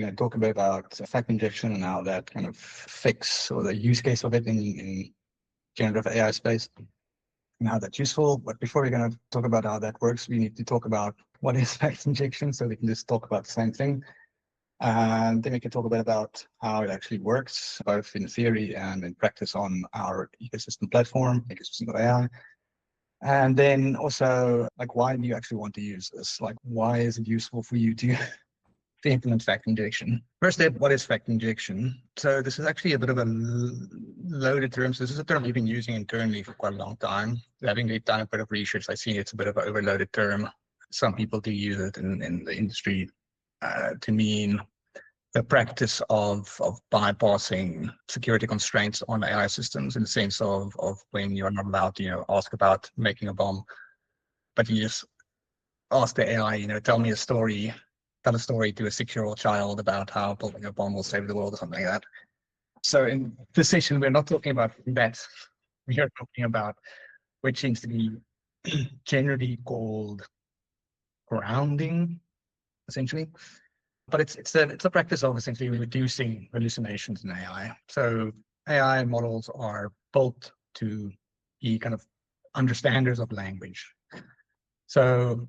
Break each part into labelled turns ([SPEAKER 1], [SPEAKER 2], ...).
[SPEAKER 1] we're going to talk a bit about fact injection and how that kind of fix or the use case of it in generative AI space and how that's useful. But before we're going to talk about how that works, we need to talk about what is fact injection, so we can just talk about the same thing. And then we can talk a bit about how it actually works, both in theory and in practice on our ecosystem platform, ecosystem of AI. And then also, like, why do you actually want to use this? Like, why is it useful for you to implement fact injection? First step, what is fact injection? So this is actually a bit of a loaded term. So this is a term we've been using internally for quite a long time. Having done a bit of research, I see it's a bit of an overloaded term. Some people do use it in the industry to mean the practice of bypassing security constraints on AI systems, in the sense of when you're not allowed to, ask about making a bomb, but you just ask the AI, tell a story to a 6-year-old child about how building a bomb will save the world or something like that. So in this session, we're not talking about that. We are talking about what seems to be generally called grounding, essentially. But it's a practice of essentially reducing hallucinations in AI. So AI models are built to be kind of understanders of language. So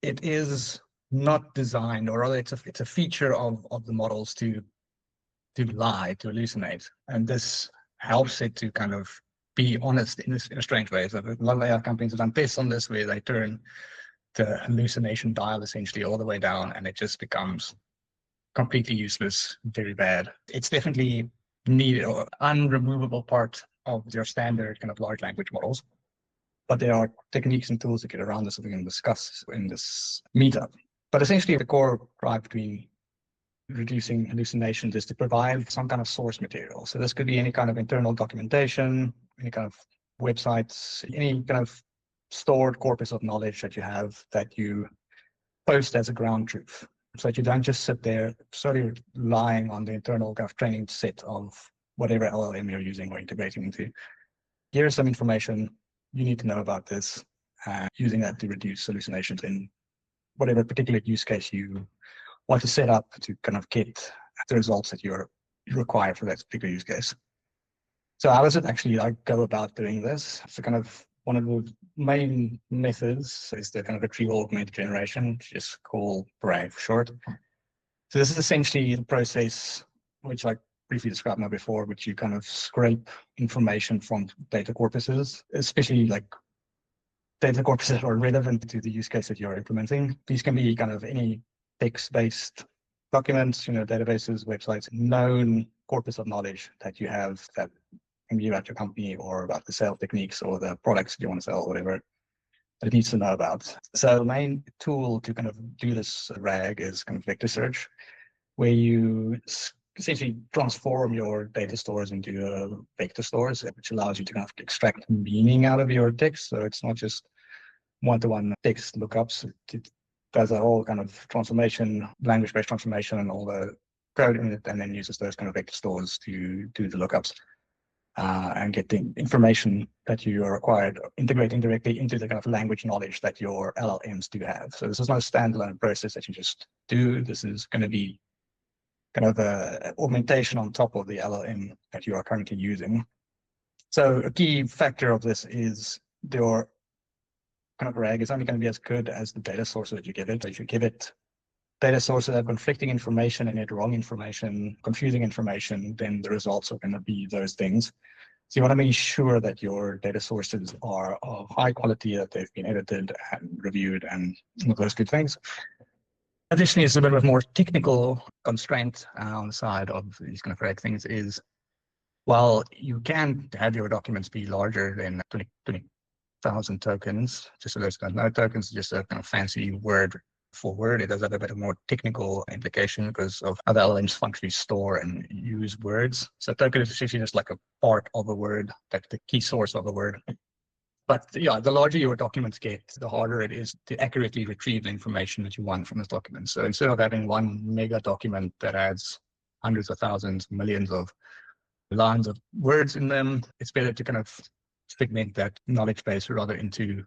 [SPEAKER 1] it is not designed, or rather it's a feature of the models to lie, to hallucinate. And this helps it to kind of be honest in a strange way. So a lot of AI companies have done tests on this where they turn the hallucination dial essentially all the way down, and it just becomes completely useless, very bad. It's definitely needed or unremovable part of your standard kind of large language models. But there are techniques and tools to get around this that we can discuss in this meetup. But essentially the core drive between reducing hallucinations is to provide some kind of source material. So this could be any kind of internal documentation, any kind of websites, any kind of stored corpus of knowledge that you have that you post as a ground truth, so that you don't just sit there solely relying on the internal kind of training set of whatever LLM you're using or integrating into. Here's some information you need to know about this, using that to reduce hallucinations in whatever particular use case you want to set up to kind of get the results that you require for that particular use case. So how does it actually go about doing this? So kind of one of the main methods is the kind of retrieval-augmented generation, which is called RAG for short. So this is essentially the process which I briefly described now before, which you kind of scrape information from data corpuses, especially like data corpuses that are relevant to the use case that you're implementing. These can be kind of any text-based documents, databases, websites, known corpus of knowledge that you have that can be about your company or about the sales techniques or the products you want to sell, whatever that it needs to know about. So the main tool to kind of do this RAG is kind of vector search, where you essentially transform your data stores into vector stores, which allows you to kind of extract meaning out of your text. So it's not just one-to-one text lookups. It does a whole kind of transformation, language-based transformation, and all the code in it, and then uses those kind of vector stores to do the lookups. And get the information that you are required, integrating directly into the kind of language knowledge that your LLMs do have. So this is not a standalone process that you just do. This is going to be kind of an augmentation on top of the LLM that you are currently using. So a key factor of this is your kind of RAG is only going to be as good as the data sources that you give it. So if you give it data sources that have conflicting information in it, wrong information, confusing information, then the results are going to be those things. So you want to make sure that your data sources are of high quality, that they've been edited and reviewed and all those good things. Additionally, it's a bit of a more technical constraint on the side of these kind of RAG things is, while you can have your documents be larger than 20,000 tokens, just so there's no tokens, just a kind of fancy word for word. It does have a bit of more technical implication because of how the LLMs functionally store and use words. So token is essentially just like a part of a word, like the key source of a word. But yeah, the larger your documents get, the harder it is to accurately retrieve the information that you want from this document. So instead of having one mega document that adds hundreds of thousands, millions of lines of words in them, it's better to kind of segment that knowledge base rather into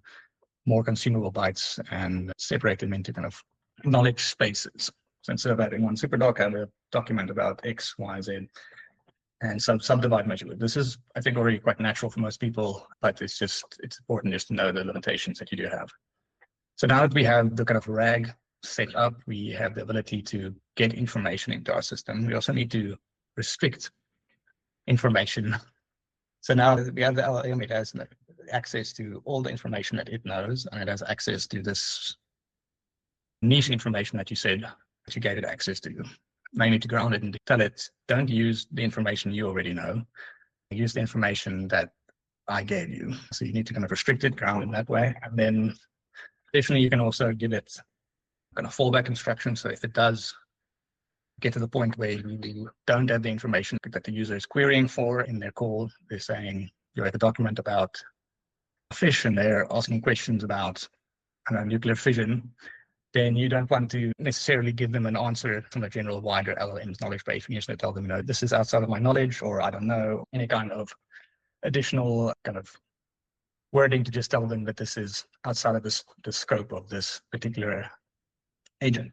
[SPEAKER 1] more consumable bytes and separate them into kind of knowledge spaces. So instead of having one superdoc, have a document about X, Y, Z, and subdivide measurement. This is, I think, already quite natural for most people, but it's important just to know the limitations that you do have. So now that we have the kind of RAG set up, we have the ability to get information into our system. We also need to restrict information. So now that we have the LLM, it has access to all the information that it knows, and it has access to this niche information that you said that you gave it access to. Now you need to ground it and tell it, don't use the information you already know. Use the information that I gave you. So you need to kind of restrict it, ground it that way. And then additionally, you can also give it kind of fallback instructions. So if it does get to the point where you don't have the information that the user is querying for in their call, they're saying you have a document about fish and they're asking questions about nuclear fission, then you don't want to necessarily give them an answer from a general wider LLM's knowledge base. You just tell them, this is outside of my knowledge, or I don't know, any kind of additional kind of wording to just tell them that this is outside of the scope of this particular agent.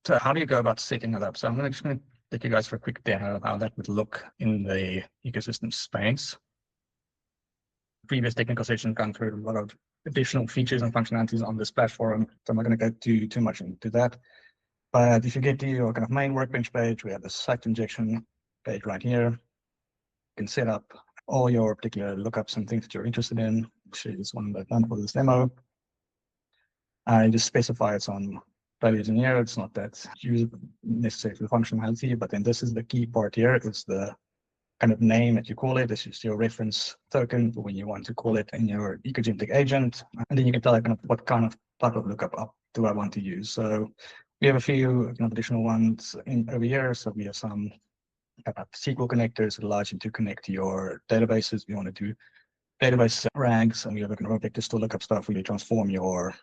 [SPEAKER 1] So how do you go about setting that up? So I'm just going to take you guys for a quick demo of how that would look in the ecosystem space. Previous technical sessions gone through a lot of additional features and functionalities on this platform, so I'm not going to go too much into that. But if you get to your kind of main workbench page, we have this fact injection page right here. You can set up all your particular lookups and things that you're interested in. Actually, this one that I've done for this demo. I just specify it's on values in here. It's not that necessary for the functionality, but then this is the key part here. It's the kind of name that you call it. This is your reference token for when you want to call it in your ecogentic agent. And then you can tell it kind of what kind of type of lookup up do I want to use. So we have a few kind of additional ones over here. So we have some SQL connectors that allows you to connect to your databases. We want to do database rags, and we have a kind of vector store lookup stuff where you transform your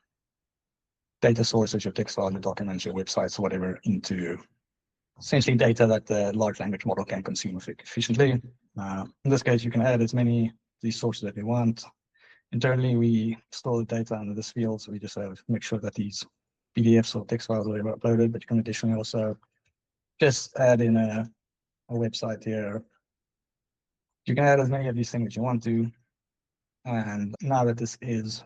[SPEAKER 1] data sources, your text files, your documents, your websites, whatever, into essentially data that the large language model can consume efficiently. In this case, you can add as many of these sources that you want. Internally, we store the data under this field, so we just have to make sure that these PDFs or text files are uploaded, but you can additionally also just add in a website here. You can add as many of these things as you want to. And now that this is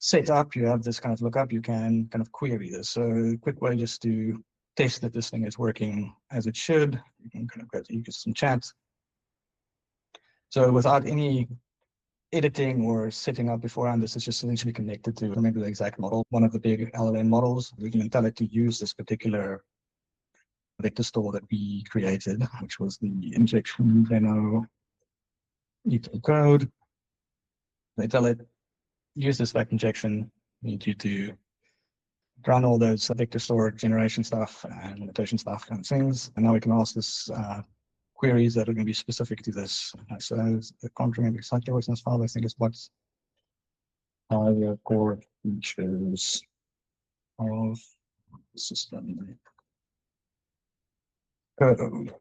[SPEAKER 1] set up, you have this kind of lookup, you can kind of query this. So a quick way just to test that this thing is working as it should, you can kind of go to ecosystem chat. So without any editing or setting up beforehand, this is just essentially connected to, remember the exact model, one of the big LLM models. We can tell it to use this particular vector store that we created, which was the injection demo equal code. They tell it, use this fact injection, need you to run all those vector store generation stuff and limitation stuff and things. And now we can ask this queries that are going to be specific to this. So I can't remember exactly what's in this file. I think it's what's the core features of the system code.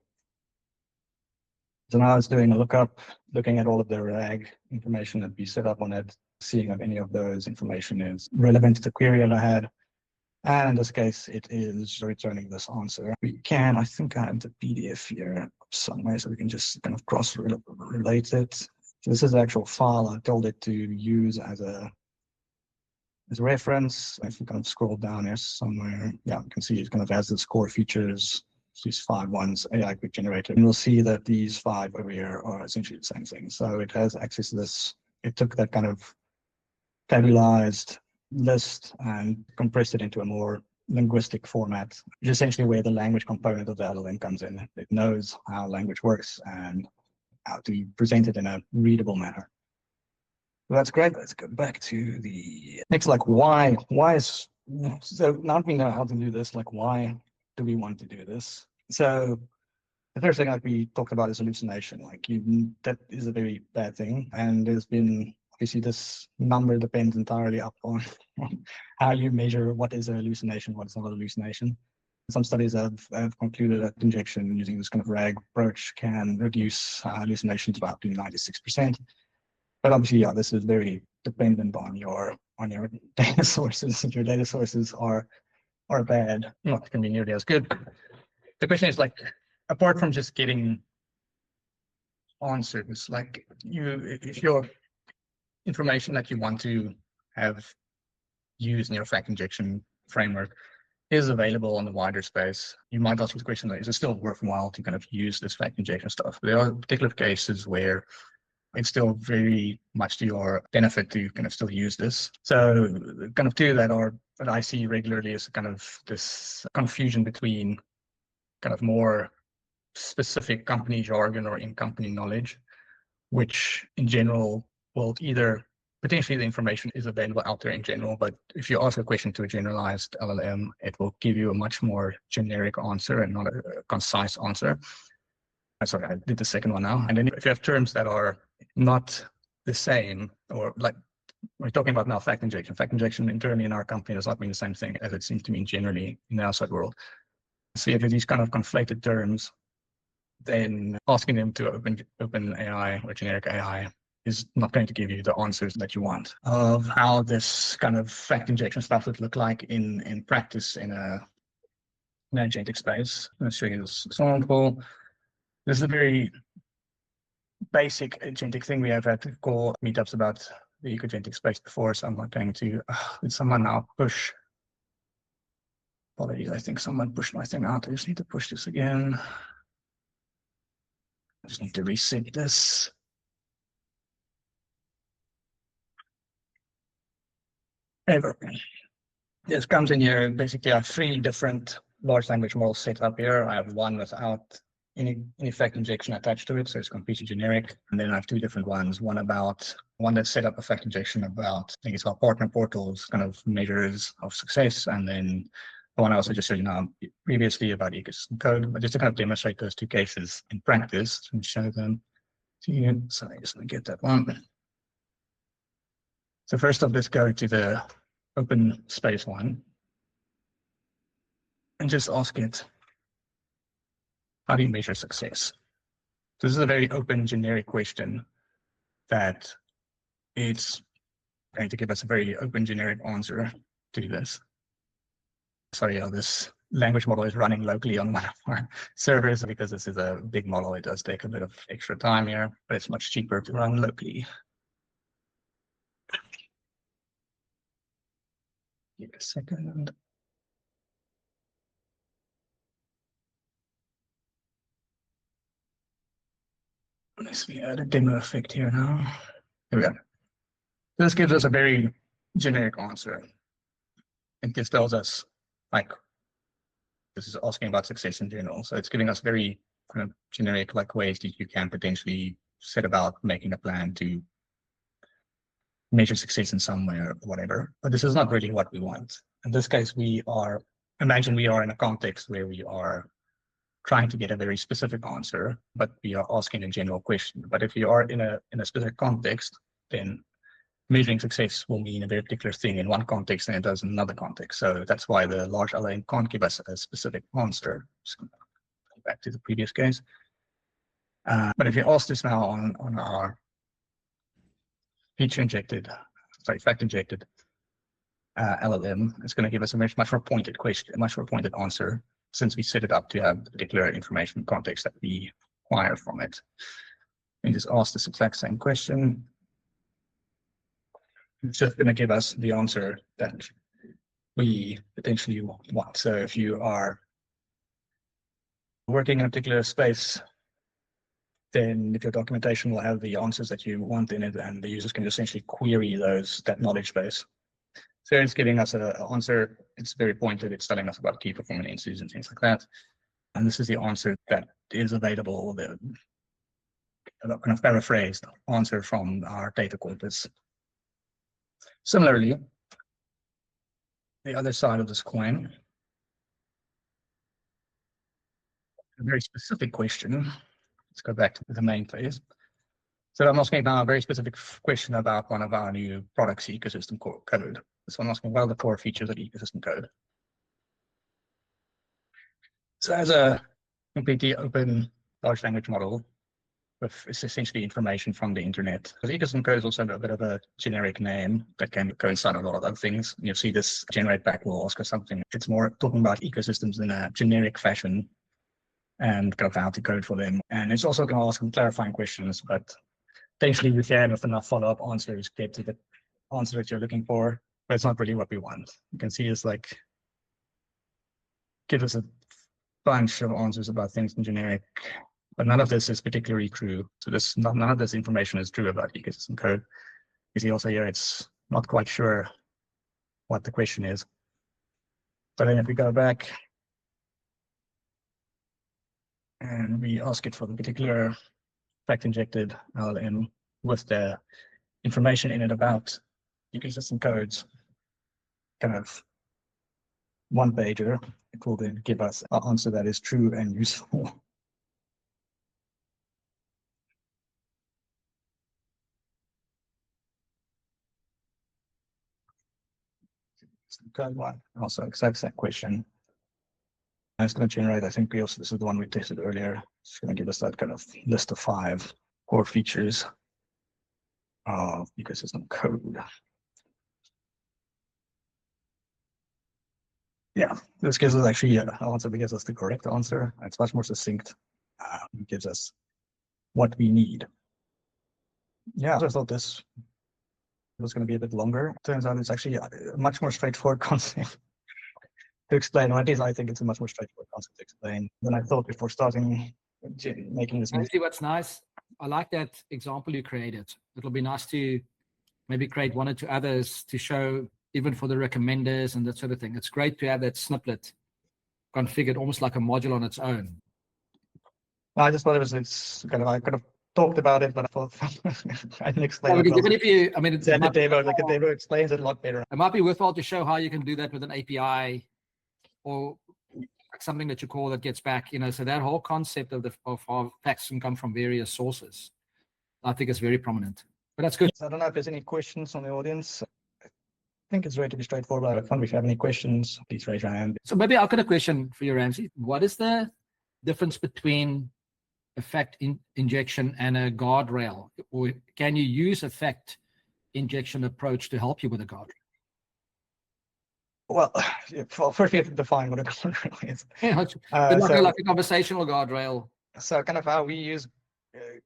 [SPEAKER 1] So now it's doing a lookup, looking at all of the RAG information that we set up on it, seeing if any of those information is relevant to the query that I had. And in this case, it is returning this answer. We can, I think I have the PDF here somewhere, so we can just kind of cross-relate it. So this is the actual file I told it to use as a reference. If you kind of scroll down here somewhere, yeah, you can see it kind of has its core features, these 5 ones, AI quick generator. And we'll see that these 5 over here are essentially the same thing. So it has access to this. It took that kind of tabularized list and compressed it into a more linguistic format, which is essentially where the language component of the LLM comes in. It knows how language works and how to present it in a readable manner. So that's great. Let's go back to the next, like why is, so now that we know how to do this, like why do we want to do this? So the first thing like we talked about is hallucination. Like that is a very bad thing. And there's been, obviously this number depends entirely upon how you measure what is a hallucination, what is not a hallucination. Some studies have concluded that injection using this kind of RAG approach can reduce hallucinations about to 96%. But obviously, yeah, this is very dependent on your data sources. If your data sources are or bad, not going to be nearly as good. The question is, like, apart from just getting answers, like, if your information that you want to have used in your fact injection framework is available on the wider space, you might ask the question, is it still worthwhile to kind of use this fact injection stuff? There are particular cases where it's still very much to your benefit to kind of still use this. So kind of two that I see regularly is kind of this confusion between kind of more specific company jargon or in-company knowledge, which in general will either potentially the information is available out there in general, but if you ask a question to a generalized LLM, it will give you a much more generic answer and not a concise answer. Sorry, I did the second one now. And then if you have terms that are not the same, or like we're talking about now fact injection. Fact injection internally in our company does not mean the same thing as it seems to mean generally in the outside world. So if these kind of conflated terms, then asking them to open AI or generic AI is not going to give you the answers that you want of how this kind of fact injection stuff would look like in practice in an agentic space. Let's show you this example. This is a very basic agentic thing. We have had to call meetups about the ecogentic space before, so I'm not going to. Did someone now push? Apologies, I think someone pushed my thing out. I just need to push this again. I just need to reset this. Ever. This comes in here. Basically, I have 3 different large language models set up here. I have one without any fact injection attached to it, so it's completely generic. And then I have 2 different ones. One that set up a fact injection about, I think it's about partner portals, kind of measures of success, and then the one I also just showed you now previously about ecosystem code, but just to kind of demonstrate those 2 cases in practice and show them to you. So I just want to get that one. So first off, let's go to the open space one and just ask it, how do you measure success? So this is a very open, generic question that it's going to give us a very open, generic answer to this. Sorry, this language model is running locally on one of our servers because this is a big model. It does take a bit of extra time here, but it's much cheaper to run locally. Give it a second. Let's add a demo effect here now. Here we go. This gives us a very generic answer. It just tells us, like, this is asking about success in general. So it's giving us very kind of generic, like, ways that you can potentially set about making a plan to measure success in some way or whatever. But this is not really what we want. In this case, imagine we are in a context where we are trying to get a very specific answer, but we are asking a general question. But if you are in a specific context, then measuring success will mean a very particular thing in one context and it does in another context. So that's why the large LLM can't give us a specific answer. Just going to go back to the previous case. But if you ask this now on our fact injected LLM, it's going to give us a much more pointed question, a much more pointed answer, since we set it up to have the particular information context that we acquire from it. And just ask this exact same question. It's just going to give us the answer that we potentially want. So if you are working in a particular space, then if your documentation will have the answers that you want in it, and the users can essentially query that knowledge base. So it's giving us an answer. It's very pointed. It's telling us about key performance indices and things like that. And this is the answer that is available, the kind of paraphrased answer from our data corpus. Similarly, the other side of this coin, a very specific question. Let's go back to the main phase. So I'm asking now a very specific question about one of our new products ecosystem code. So I'm asking, what are the core features of ecosystem code? So as a completely open large language model, with essentially information from the internet. Because ecosystem code is also a bit of a generic name that can coincide with a lot of other things. You see this generate back will ask us something. It's more talking about ecosystems in a generic fashion and kind of how to code for them. And it's also going to ask some clarifying questions, but potentially you can, with enough follow-up answers, get to the answer that you're looking for, but it's not really what we want. You can see it's like, give us a bunch of answers about things in generic, but none of this is particularly true. So none of this information is true about ecosystem code. You see also here, it's not quite sure what the question is. But then if we go back and we ask it for the particular fact-injected LLM with the information in it about ecosystem codes, kind of one pager, it will then give us an answer that is true and useful. Code one also exact same question. And it's going to generate, I think this is the one we tested earlier. It's going to give us that kind of list of 5 core features of ecosystem code. Yeah, this gives us actually an answer that gives us the correct answer. It's much more succinct. It gives us what we need. Yeah, so I thought this was going to be a bit longer. Turns out it's actually a much more straightforward concept to explain. Or at least I think it's a much more straightforward concept to explain than I thought before starting making this.
[SPEAKER 2] Actually, what's nice, I like that example you created. It'll be nice to maybe create 1 or 2 others to show, even for the recommenders and that sort of thing. It's great to have that snippet configured almost like a module on its own.
[SPEAKER 1] I just thought it's kind of, I could have talked about it, but I thought I didn't explain it.
[SPEAKER 2] Even if you, I mean, it's
[SPEAKER 1] a demo, like a demo explains it a lot better.
[SPEAKER 2] It might be worthwhile to show how you can do that with an API or something that you call that gets back, so that whole concept of how facts can come from various sources, I think is very prominent. But that's good.
[SPEAKER 1] So I don't know if there's any questions from the audience. I think it's relatively straightforward. If you have any questions, please raise your hand.
[SPEAKER 2] So maybe I've got a question for you, Ramsey. What is the difference between a fact injection and a guardrail? Or can you use a fact injection approach to help you with a guardrail?
[SPEAKER 1] Well, first we have to define what a guardrail is.
[SPEAKER 2] Like a conversational guardrail.
[SPEAKER 1] So kind of how we use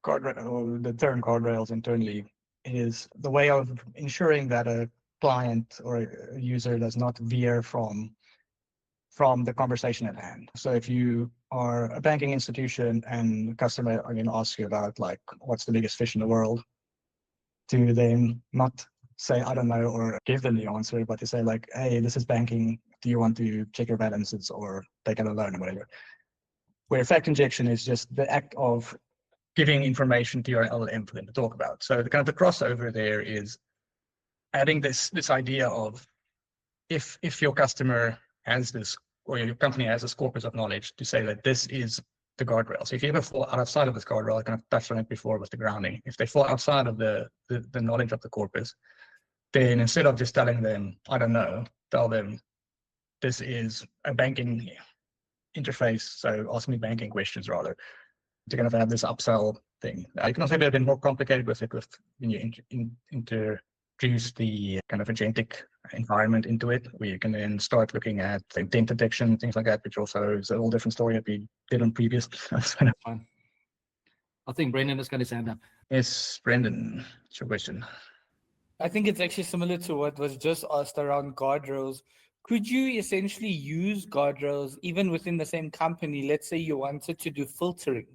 [SPEAKER 1] guardrail, or the term guardrails internally, is the way of ensuring that a client or a user does not veer from the conversation at hand. So if you are a banking institution and the customer are going to ask you about like what's the biggest fish in the world, to then not say I don't know or give them the answer, but to say like, hey, this is banking, do you want to check your balances or take out a loan or whatever. Where fact injection is just the act of giving information to your LLM for them to talk about. So the kind of the crossover there is adding this idea of if your customer has this, or your company has this corpus of knowledge, to say that this is the guardrail. So if you ever fall outside of this guardrail, I kind of touched on it before with the grounding. If they fall outside of the knowledge of the corpus, then instead of just telling them, I don't know, tell them this is a banking interface. So ask me banking questions rather, to kind of have this upsell thing. You can also be a bit more complicated with it when you introduce the kind of agentic environment into it, where you can then start looking at intent detection, things like that, which also is a whole different story that we did on previous.
[SPEAKER 2] Fine. I think Brendan is going to stand up.
[SPEAKER 1] Yes, Brendan, what's your question?
[SPEAKER 3] I think it's actually similar to what was just asked around guardrails. Could you essentially use guardrails even within the same company? Let's say you wanted to do filtering.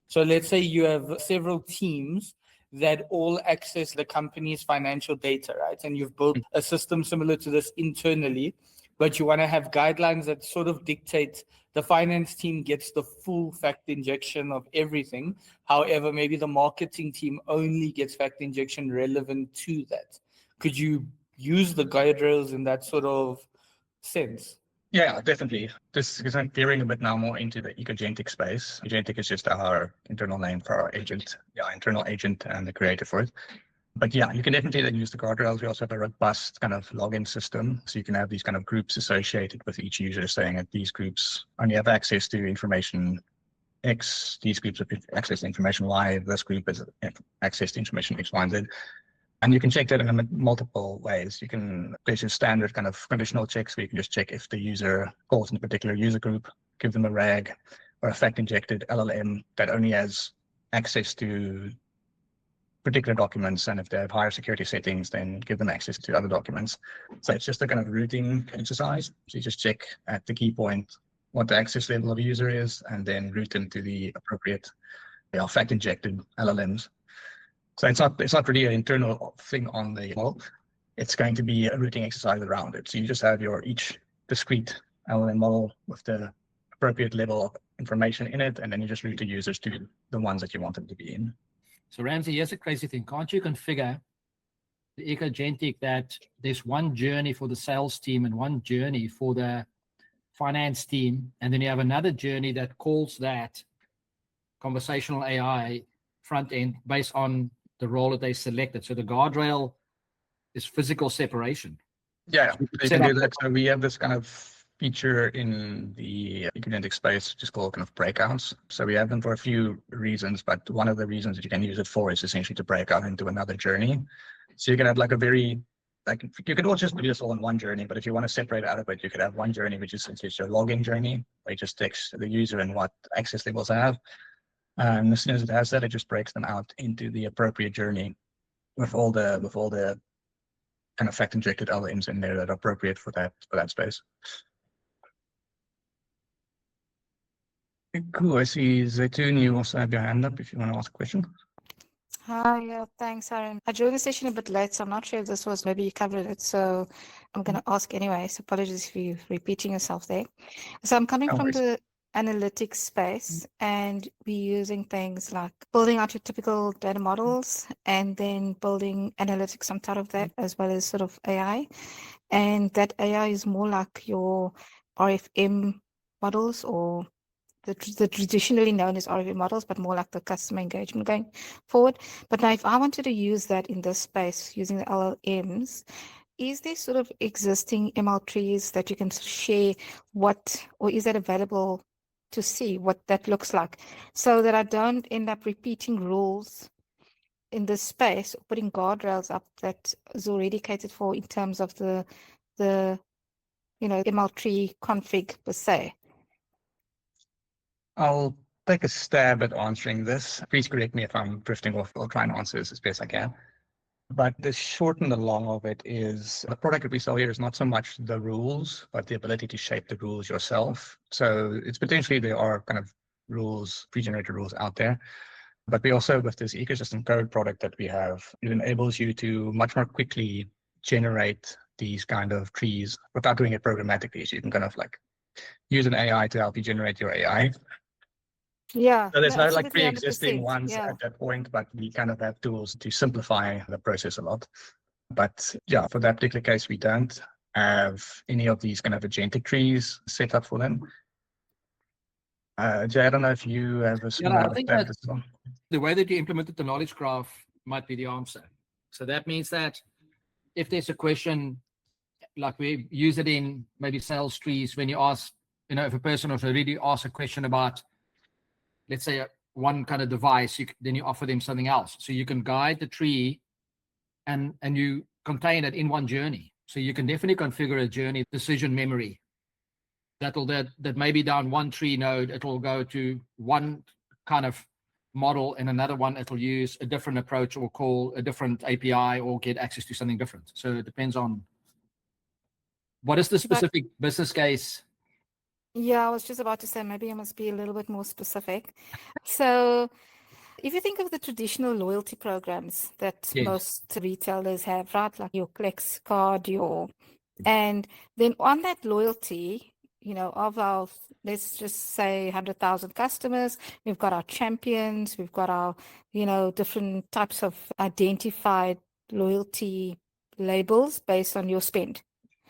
[SPEAKER 3] So let's say you have several teams that all access the company's financial data, right? And you've built a system similar to this internally, but you want to have guidelines that sort of dictate the finance team gets the full fact injection of everything. However, maybe the marketing team only gets fact injection relevant to that. Could you use the guardrails in that sort of sense?
[SPEAKER 1] Yeah, definitely. This is veering a bit now more into the ecogentic space. Agentic is just our internal name for our agent, internal agent and the creator for it. But yeah, you can definitely then use the guardrails. We also have a robust kind of login system. So you can have these kind of groups associated with each user, saying that these groups only have access to information X, these groups have accessed information Y, this group has accessed information X, Y, and Z. And you can check that in multiple ways. You can place your standard kind of conditional checks where you can just check if the user falls in a particular user group, give them a RAG or a fact-injected LLM that only has access to particular documents, and if they have higher security settings, then give them access to other documents. So it's just a kind of routing exercise. So you just check at the key point what the access level of a user is, and then route them to the appropriate fact-injected LLMs. So it's not really an internal thing on the model. It's going to be a routing exercise around it. So you just have your each discrete LLM model with the appropriate level of information in it, and then you just route the users to the ones that you want them to be in.
[SPEAKER 2] So Ramsey, here's a crazy thing. Can't you configure the ecogentic that there's one journey for the sales team and one journey for the finance team, and then you have another journey that calls that conversational AI front end based on the role that they selected? So the guardrail is physical separation.
[SPEAKER 1] Yeah, you can do that. So we have this kind of feature in the ecogentic space, which is called kind of breakouts. So we have them for a few reasons, but one of the reasons that you can use it for is essentially to break out into another journey. So you can have like a very, like you could all just do this all in one journey, but if you want to separate out of it, you could have one journey, which is essentially your login journey, where you just text the user and what access levels they have. And as soon as it has that, it just breaks them out into the appropriate journey with all the kind of fact-injected LLMs in there that are appropriate for that space. Cool. I see Zaytun, you also have your hand up if you want to ask a question.
[SPEAKER 4] Hi, yeah, thanks, Aaron. I joined the session a bit late, so I'm not sure if this was, maybe you covered it, so I'm going to ask anyway. So apologies if you're repeating yourself there. So I'm coming from the analytics space, and we're using things like building out your typical data models and then building analytics on top of that, as well as sort of AI. And that AI is more like your RFM models, or the traditionally known as RFM models, but more like the customer engagement going forward. But now if I wanted to use that in this space using the LLMs, is there sort of existing ML trees that you can share what, or is that available to see what that looks like, so that I don't end up repeating rules in this space, or putting guardrails up that is already catered for in terms of the ML tree config per se?
[SPEAKER 1] I'll take a stab at answering this. Please correct me if I'm drifting off. I'll try and answer this as best I can. But the short and the long of it is the product that we sell here is not so much the rules, but the ability to shape the rules yourself. So it's potentially there are kind of rules, pre-generated rules out there. But we also, with this ecosystem code product that we have, it enables you to much more quickly generate these kind of trees without doing it programmatically. So you can kind of like use an AI to help you generate your AI.
[SPEAKER 4] Yeah.
[SPEAKER 1] So there's no like
[SPEAKER 4] absolutely,
[SPEAKER 1] pre-existing
[SPEAKER 4] 100%,
[SPEAKER 1] ones
[SPEAKER 4] yeah.
[SPEAKER 1] at that point, but we kind of have tools to simplify the process a lot. But yeah, for that particular case, we don't have any of these kind of agentic trees set up for them. Jay, I don't know if you have a
[SPEAKER 2] Yeah, I think that
[SPEAKER 1] as well.
[SPEAKER 2] the way that you implemented the knowledge graph might be the answer. So that means that if there's a question, like we use it in maybe sales trees, when you ask, if a person has already asked a question about, let's say, one kind of device, then you offer them something else. So you can guide the tree and you contain it in one journey. So you can definitely configure a journey decision memory that maybe down one tree node, it will go to one kind of model, and another one it'll use a different approach or call a different API or get access to something different. So it depends on what is the specific business case.
[SPEAKER 4] Yeah, I was just about to say, maybe I must be a little bit more specific. So if you think of the traditional loyalty programs that most retailers have, right, like your Plex card, and then on that loyalty, of our, let's just say 100,000 customers, we've got our champions, we've got our, different types of identified loyalty labels based on your spend.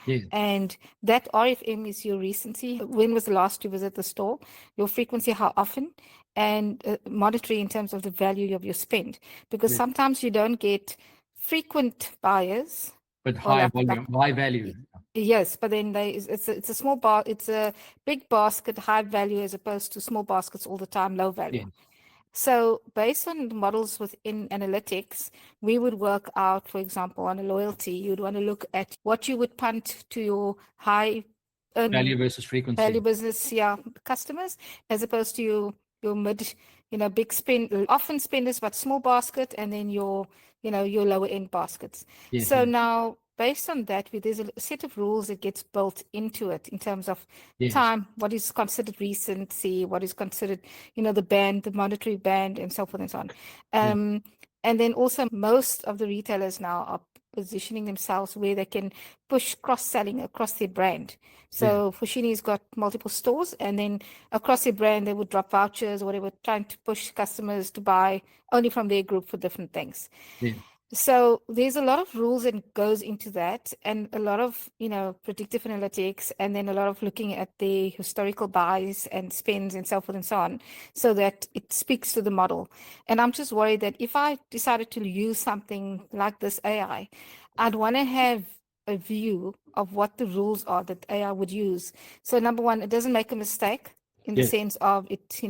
[SPEAKER 2] Yes.
[SPEAKER 4] And that RFM is your recency. When was the last you visit the store? Your frequency, how often? And monetary in terms of the value of your spend. Because sometimes you don't get frequent buyers.
[SPEAKER 2] But high volume, high value.
[SPEAKER 4] Yes, but then it's a small it's a big basket, high value, as opposed to small baskets all the time, low value.
[SPEAKER 2] Yes.
[SPEAKER 4] So based on the models within analytics, we would work out, for example, on a loyalty, you'd want to look at what you would punt to your high
[SPEAKER 2] Value versus frequency.
[SPEAKER 4] value business customers, as opposed to your mid, big spend, often spenders, but small basket, and then your lower end baskets.
[SPEAKER 2] Yes,
[SPEAKER 4] So
[SPEAKER 2] yes.
[SPEAKER 4] now, based on that, there's a set of rules that gets built into it in terms of
[SPEAKER 2] Yes.
[SPEAKER 4] time, what is considered recency, what is considered, the band, the monetary band, and so forth and so on. And then also, most of the retailers now are positioning themselves where they can push cross-selling across their brand. So Fushini's got multiple stores, and then across their brand, they would drop vouchers or whatever, trying to push customers to buy only from their group for different things.
[SPEAKER 2] Yeah.
[SPEAKER 4] So there's a lot of rules that goes into that, and a lot of, predictive analytics, and then a lot of looking at the historical buys and spends and so forth and so on, so that it speaks to the model. And I'm just worried that if I decided to use something like this AI, I'd want to have a view of what the rules are that AI would use. So number one, it doesn't make a mistake in the
[SPEAKER 2] Yes.
[SPEAKER 4] sense of it,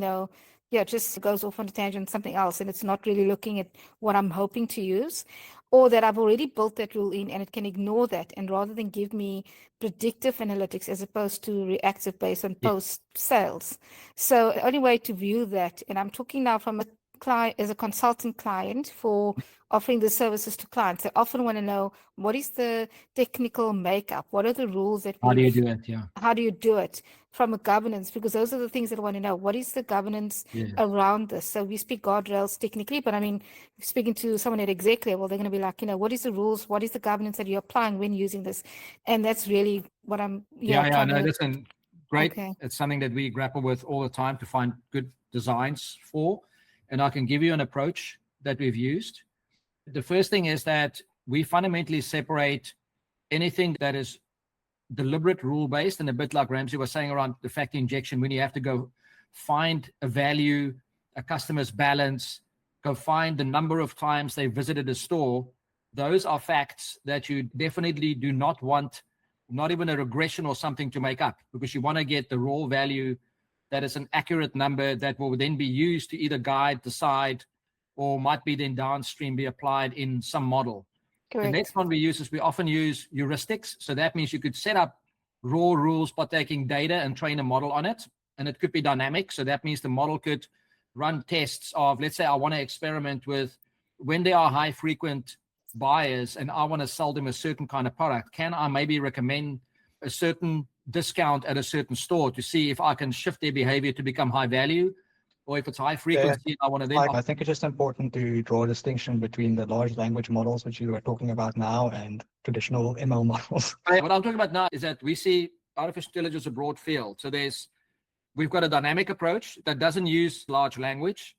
[SPEAKER 4] it just goes off on a tangent, something else, and it's not really looking at what I'm hoping to use, or that I've already built that rule in and it can ignore that, and rather than give me predictive analytics as opposed to reactive based on post sales. So the only way to view that, and I'm talking now from a client as a consultant client for offering the services to clients, they often want to know, what is the technical makeup? What are the rules that
[SPEAKER 2] How do you do it? Yeah.
[SPEAKER 4] how do you do it from a governance? Because those are the things that I want to know. What is the governance
[SPEAKER 2] Yes.
[SPEAKER 4] around this? So we speak guardrails technically, but I mean, speaking to someone at exec level, they're going to be like, what is the rules? What is the governance that you're applying when using this? And that's really what I'm trying
[SPEAKER 2] No,
[SPEAKER 4] to.
[SPEAKER 2] listen, great.
[SPEAKER 4] Okay.
[SPEAKER 2] It's something that we grapple with all the time to find good designs for. And I can give you an approach that we've used. The first thing is that we fundamentally separate anything that is deliberate rule-based, and a bit like Ramsey was saying around the fact injection, when you have to go find a value, a customer's balance, go find the number of times they visited a store. Those are facts that you definitely do not want, not even a regression or something to make up, because you want to get the raw value that is an accurate number that will then be used to either guide, decide, or might be then downstream be applied in some model.
[SPEAKER 4] Correct.
[SPEAKER 2] The next one we use is we often use heuristics. So that means you could set up raw rules by taking data and train a model on it. And it could be dynamic. So that means the model could run tests of, let's say I want to experiment with when there are high frequent buyers and I want to sell them a certain kind of product. Can I maybe recommend a certain discount at a certain store to see if I can shift their behavior to become high value? Or if it's high frequency, I want to then.
[SPEAKER 1] I think it's just important to draw a distinction between the large language models, which you are talking about now, and traditional ML models.
[SPEAKER 2] What I'm talking about now is that we see artificial intelligence a broad field. So we've got a dynamic approach that doesn't use large language.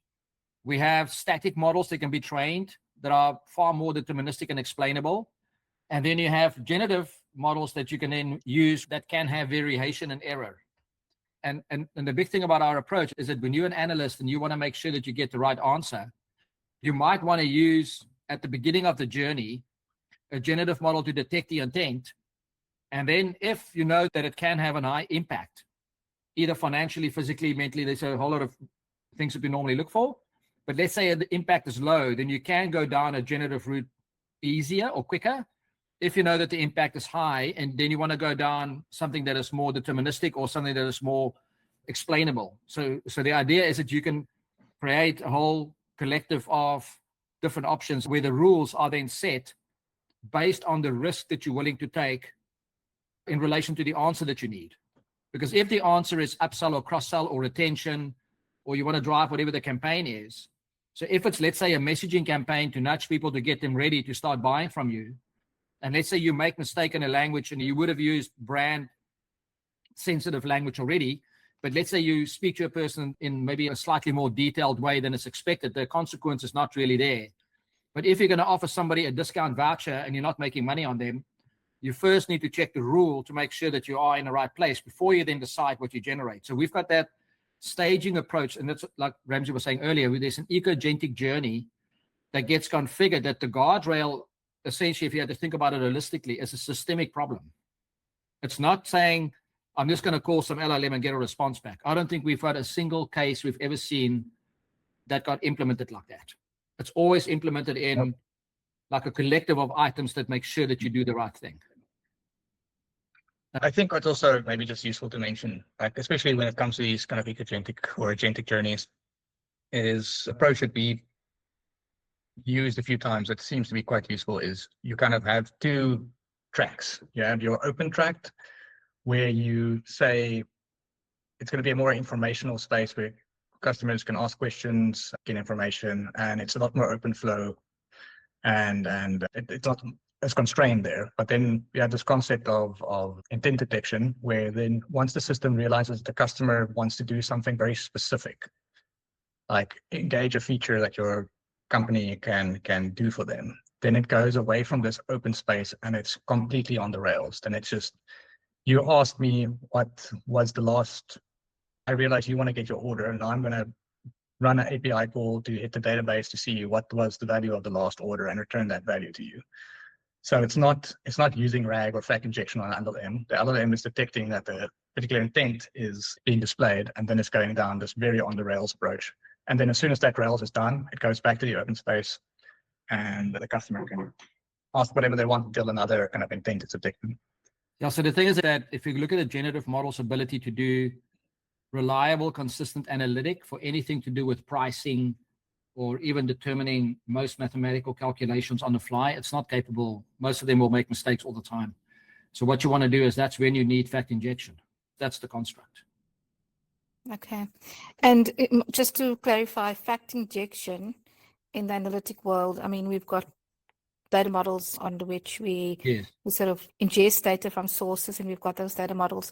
[SPEAKER 2] We have static models that can be trained that are far more deterministic and explainable. And then you have generative models that you can then use that can have variation and error. And the big thing about our approach is that when you're an analyst and you want to make sure that you get the right answer, you might want to use at the beginning of the journey a generative model to detect the intent. And then if you know that it can have an high impact, either financially, physically, mentally, there's a whole lot of things that we normally look for. But let's say the impact is low, then you can go down a generative route easier or quicker. If you know that the impact is high, and then you want to go down something that is more deterministic or something that is more explainable. So the idea is that you can create a whole collective of different options where the rules are then set based on the risk that you're willing to take in relation to the answer that you need. Because if the answer is upsell or cross-sell or retention, or you want to drive whatever the campaign is. So if it's, let's say, a messaging campaign to nudge people to get them ready to start buying from you, and let's say you make mistake in a language and you would have used brand sensitive language already, but let's say you speak to a person in maybe a slightly more detailed way than is expected, the consequence is not really there. But if you're going to offer somebody a discount voucher and you're not making money on them, you first need to check the rule to make sure that you are in the right place before you then decide what you generate. So we've got that staging approach, and that's like Ramsey was saying earlier, there's an ecogentic journey that gets configured, that the guardrail, essentially, if you had to think about it holistically, is a systemic problem. It's not saying, I'm just going to call some LLM and get a response back. I don't think we've had a single case we've ever seen that got implemented like that. It's always implemented in like a collective of items that make sure that you do the right thing.
[SPEAKER 1] I think what's also maybe just useful to mention, like especially when it comes to these kind of ecogentic or agentic journeys, is approach should be used a few times. That seems to be quite useful. Is you kind of have two tracks. You have your open track, where you say it's going to be a more informational space where customers can ask questions, get information, and it's a lot more open flow, and it's not as constrained there. But then we have this concept of intent detection, where then once the system realizes the customer wants to do something very specific, like engage a feature that your company can do for them, then it goes away from this open space and it's completely on the rails. Then it's just, you asked me what was the last, I realize you want to get your order, and I'm going to run an API call to hit the database to see what was the value of the last order and return that value to you. So it's not using RAG or fact injection on an LLM. The LLM is detecting that the particular intent is being displayed, and then it's going down this very on the rails approach. And then as soon as that rails is done, it goes back to the open space, and the customer can ask whatever they want until another kind of intent is detected.
[SPEAKER 2] Yeah, so the thing is that if you look at a generative model's ability to do reliable, consistent analytic for anything to do with pricing or even determining most mathematical calculations on the fly, it's not capable. Most of them will make mistakes all the time. So what you want to do is that's when you need fact injection. That's the construct.
[SPEAKER 4] Okay. And just to clarify, fact injection in the analytic world, I mean, we've got data models on which we sort of ingest data from sources, and we've got those data models,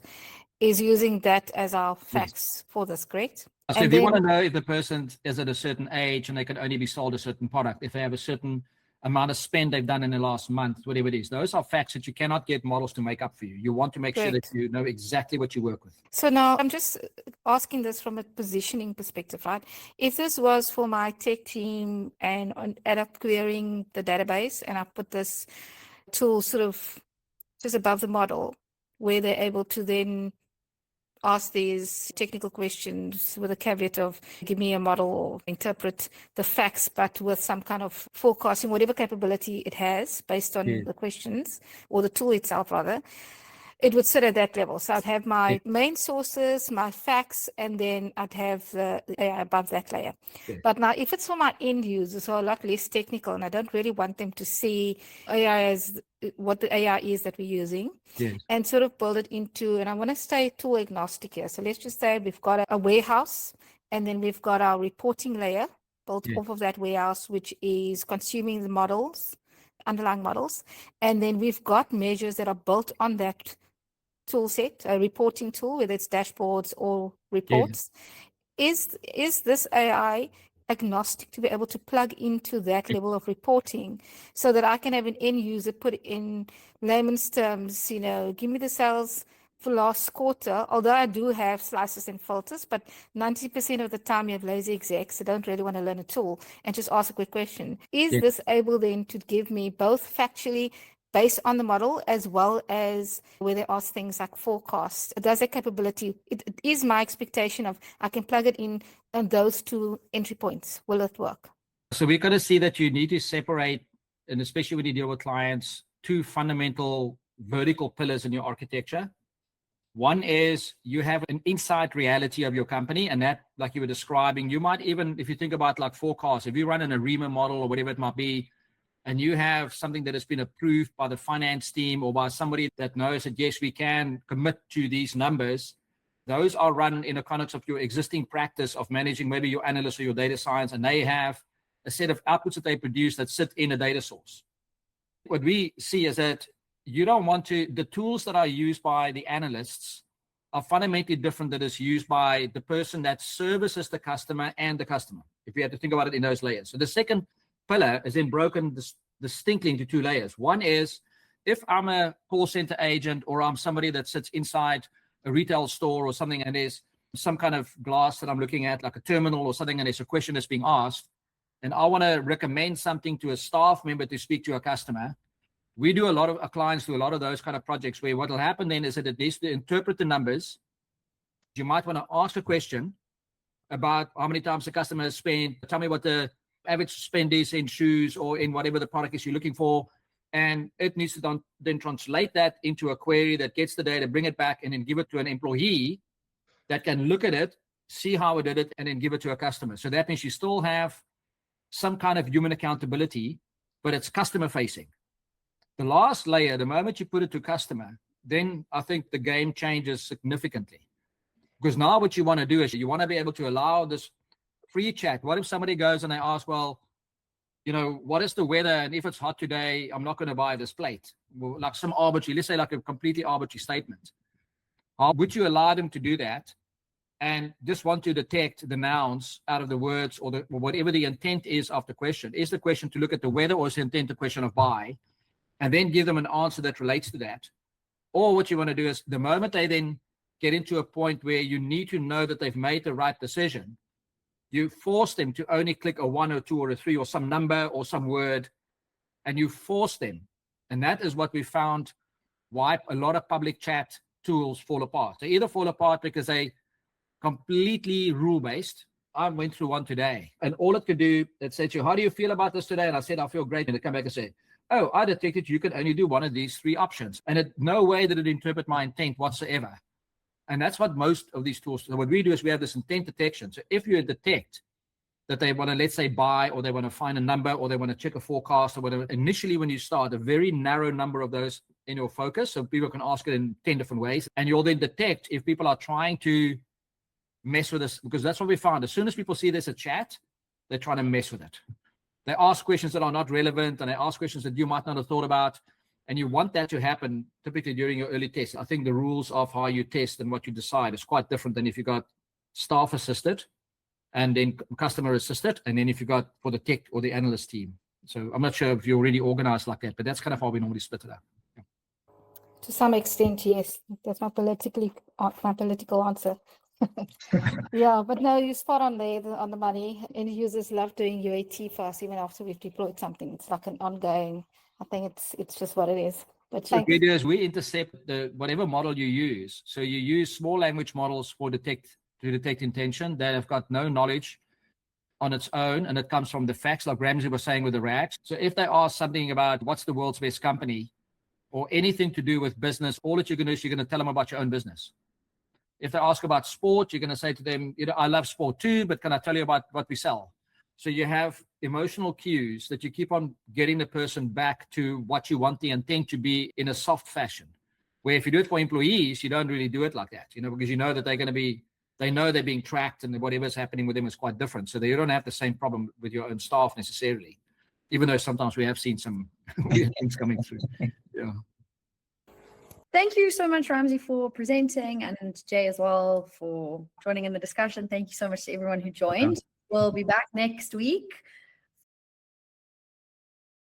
[SPEAKER 4] is using that as our facts for this, correct?
[SPEAKER 2] So if you want to know if the person is at a certain age and they can only be sold a certain product, if they have a certain amount of spend they've done in the last month, whatever it is, those are facts that you cannot get models to make up for you. You want to make sure that you know exactly what you work with.
[SPEAKER 4] So now I'm just asking this from a positioning perspective, right? If this was for my tech team and end up querying the database, and I put this tool sort of just above the model where they're able to then ask these technical questions with a caveat of give me a model or interpret the facts, but with some kind of forecasting, whatever capability it has based on the questions, or the tool itself rather, it would sit at that level. So I'd have my main sources, my facts, and then I'd have the AI above that layer. But now if it's for my end users who are a lot less technical, and I don't really want them to see AI as what the AI is that we're using, and sort of build it into, and I want to stay tool agnostic here. So let's just say we've got a warehouse, and then we've got our reporting layer built off of that warehouse, which is consuming the models, underlying models. And then we've got measures that are built on that tool set, a reporting tool, whether it's dashboards or reports. Is this AI agnostic to be able to plug into that level of reporting, so that I can have an end user put in layman's terms, you know, give me the sales for last quarter, although I do have slices and filters, but 90% of the time you have lazy execs that don't really want to learn a tool and just ask a quick question. Is this able then to give me both factually based on the model, as well as where they ask things like forecast? Does that capability, it is my expectation of I can plug it in on those two entry points. Will it work?
[SPEAKER 2] So we're going to see that you need to separate, and especially when you deal with clients, two fundamental vertical pillars in your architecture. One is you have an inside reality of your company, and that, like you were describing, you might even, if you think about like forecasts, if you run an ARIMA model or whatever it might be, and you have something that has been approved by the finance team or by somebody that knows that, yes, we can commit to these numbers, those are run in the context of your existing practice of managing maybe your analysts or your data science, and they have a set of outputs that they produce that sit in a data source. What we see is that you don't want to, the tools that are used by the analysts are fundamentally different than is used by the person that services the customer and the customer, if you have to think about it in those layers. So the second pillar is then broken distinctly into two layers. One is, if I'm a call center agent, or I'm somebody that sits inside a retail store or something, and there's some kind of glass that I'm looking at, like a terminal or something, and there's a question that's being asked, and I want to recommend something to a staff member to speak to a customer, we do our clients do a lot of those kind of projects where what will happen then is that it needs to interpret the numbers. You might want to ask a question about how many times the customer has spent. Tell me what the average spend is in shoes or in whatever the product is you're looking for. And it needs to then translate that into a query that gets the data, bring it back, and then give it to an employee that can look at it, see how it did it, and then give it to a customer. So that means you still have some kind of human accountability, but it's customer facing. The last layer, the moment you put it to customer, then I think the game changes significantly. Because now what you want to do is you want to be able to allow this free chat. What if somebody goes and they ask, well, what is the weather? And if it's hot today, I'm not going to buy this plate. Well, like some arbitrary, let's say like a completely arbitrary statement. How would you allow them to do that and just want to detect the nouns out of the words or whatever the intent is of the question? Is the question to look at the weather, or is the intent the question of buy? And then give them an answer that relates to that. Or what you want to do is the moment they then get into a point where you need to know that they've made the right decision, you force them to only click a 1 or 2 or a 3 or some number or some word, and you force them. And that is what we found why a lot of public chat tools fall apart. They either fall apart because they completely rule-based. I went through one today, and all it could do, it said to you, how do you feel about this today? And I said, I feel great. And they come back and say, oh, I detected you can only do one of these 3 options. And no way did it interpret my intent whatsoever. And that's what most of these tools do. So what we do is we have this intent detection. So if you detect that they want to, let's say, buy, or they want to find a number, or they want to check a forecast, or whatever, initially when you start, a very narrow number of those in your focus. So people can ask it in 10 different ways. And you'll then detect if people are trying to mess with this, because that's what we found. As soon as people see there's a chat, they're trying to mess with it. They ask questions that are not relevant, and they ask questions that you might not have thought about. And you want that to happen typically during your early test. I think the rules of how you test and what you decide is quite different than if you got staff assisted and then customer assisted, and then if you got for the tech or the analyst team. So I'm not sure if you're already organized like that, but that's kind of how we normally split it up. Yeah.
[SPEAKER 4] To some extent, yes. That's my political answer. Yeah, but no, you're spot on there on the money. End users love doing UAT for us even after we've deployed something. It's like an ongoing. I think it's just what it is. But
[SPEAKER 2] so what we do is we intercept whatever model you use. So you use small language models to detect intention that have got no knowledge on its own, and it comes from the facts, like Ramsey was saying with the RAGs. So if they ask something about what's the world's best company or anything to do with business, all that you're going to do is you're going to tell them about your own business. If they ask about sport, you're going to say to them, I love sport too, but can I tell you about what we sell? So you have emotional cues that you keep on getting the person back to what you want the intent to be in a soft fashion. Where if you do it for employees, you don't really do it like that, because you know that they know they're being tracked, and whatever's happening with them is quite different. So you don't have the same problem with your own staff necessarily, even though sometimes we have seen some weird things coming through. Yeah.
[SPEAKER 5] Thank you so much, Ramsey, for presenting, and Jay as well for joining in the discussion. Thank you so much to everyone who joined. We'll be back next week